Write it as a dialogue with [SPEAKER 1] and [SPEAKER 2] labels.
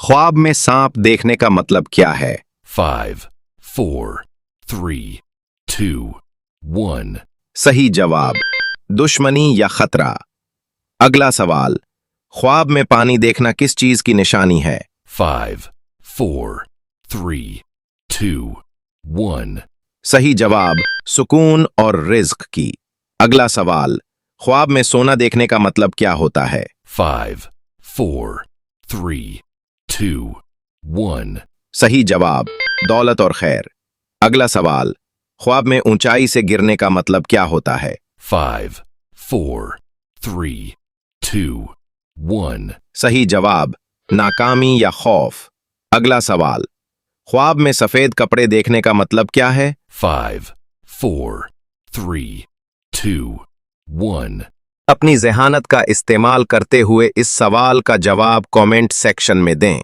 [SPEAKER 1] ख्वाब में सांप देखने का मतलब क्या है?
[SPEAKER 2] 5, 4, 3, 2, 1.
[SPEAKER 1] सही जवाब, दुश्मनी या खतरा। अगला सवाल, ख्वाब में पानी देखना किस चीज की निशानी है?
[SPEAKER 2] 5, 4, 3, 2, 1.
[SPEAKER 1] सही जवाब, सुकून और रिज्क की। अगला सवाल, ख्वाब में सोना देखने का मतलब क्या होता है?
[SPEAKER 2] 5, 4, 3, 2, 1.
[SPEAKER 1] सही जवाब, दौलत और खैर। अगला सवाल, ख्वाब में ऊंचाई से गिरने का मतलब क्या होता है?
[SPEAKER 2] 5, 4, 3, 2, 1.
[SPEAKER 1] सही जवाब, नाकामी या खौफ। अगला सवाल, ख्वाब में सफेद कपड़े देखने का मतलब क्या है?
[SPEAKER 2] 5, 4, 3, 2, 1.
[SPEAKER 1] अपनी ज़हानत का इस्तेमाल करते हुए इस सवाल का जवाब कमेंट सेक्शन में दें।